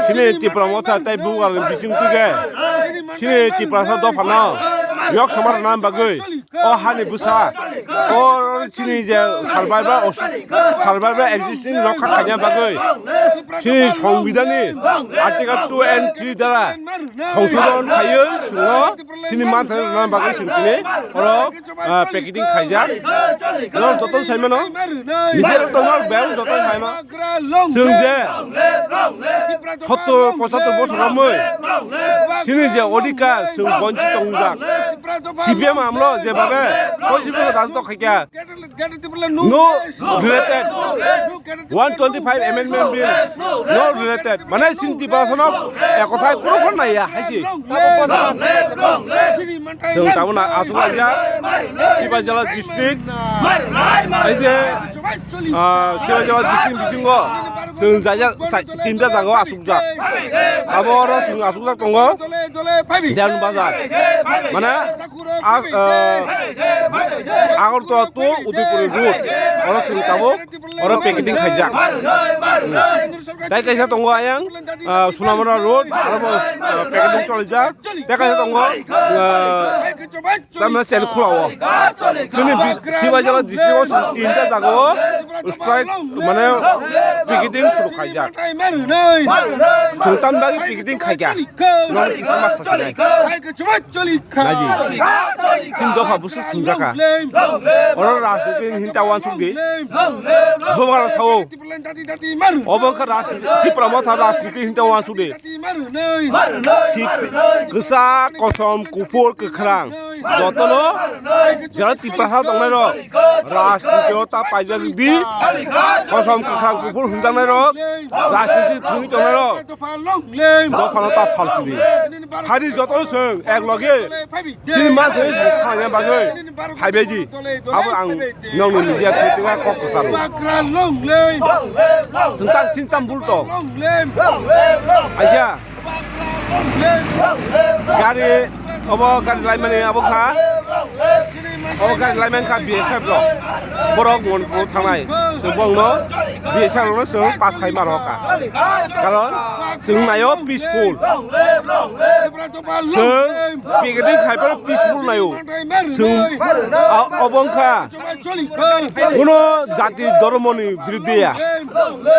Sini Tipra mota tai bungal bising tuge. Sini Tipra sa do phana. Yok samar nam bagai. Oh hani busa. Oh sini je survivor existing lokha khanya bagai. Sini সংবিধানে Article 2 and 3 দ্বারা সংশোধন খাইयो सुङो sini manthar nam bagai sini oro packaging khaija. No total saimano. Nijer tonor bel total saima. Sung je 70-75 বছর মই sini je odikar sung bonchi tongjak. CPM আমলো যেভাবে 25 রাজত্ব খাইয়া no related 125 amendment bill no related মানে সিনতি বাসনক একথায় কোনো কোন নাই হাইজি जों तामना आसुगाजा सिबाजला डिस्ट्रिक्ट এই যে सिबाजला डिस्ट्रिक्ट बिसिंगो जों जाजा তিনটা জায়গা আসুকজা আবার जों আসুকজা दङ ध्यान बाजार মানে আগরতলা তো উদয়পুর রোড ওরা जों ताबो ওরা প্যাকেটিং খাইজা তাই কাইসা दङ आयं सुनामरा रोड आरो প্যাকেটিং চলজা তাই কাইসা दङ তামনা সেল খোলাও जोंनि सिबाजला डिस्ट्रिक्टआव তিনটা জায়গাও স্ট্রাইক মানে প্যাকেটিং শুরু খাইজা जों तामबारि প্যাকেটিং খাইজা নন ইসামা সাসনাই নাজি তিন দফা বুসু সুনজাকা ওরা রাজনীতি হিন্তাওয়ান সুগি বমারা সাও অবংকা রাজনীতি প্রমথা রাজনীতি হিন্তাওয়াन সুগি गोसा कसम गुफुर गोख्रां जतनो जरा तिपाहा दंनाय र राजनीतियाव ता पाइजागदि कसम गोख्रां गुफुर हुंजानाय र राजनीति थुनि दंनाय र दफानो ता फालसुनि हारि जतनो जों एक लगे दिनै मा थै खाया बागै हायबायदि आबो आं नंनि मिडिया थैगा ककसारो जों सिनताम बुलतो आइसा गारि गारि लाइमानि आबखा गारि लाइमान खा बिएसएफ र बरक मन थांनाय जों बंनो बिएसएफ र जों पास खाइ मारका कारण जों नायो पिसफुल जों पेकेटिं खाइफोर पिसफुल नायो जों अबंखा কোনো জাতি ধর্মनि বিরুদ্ধে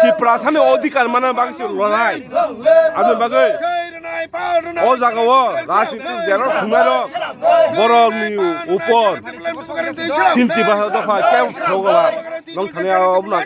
ত্রিপুরা सानि अधिकार माना बागसि लड़ाई आरो बागै ओ जागाव राजनीति जेराव खुंनाय बरकनि ऊपर तिनथि बाहा दफा केव होगला नों थानायाव बुंना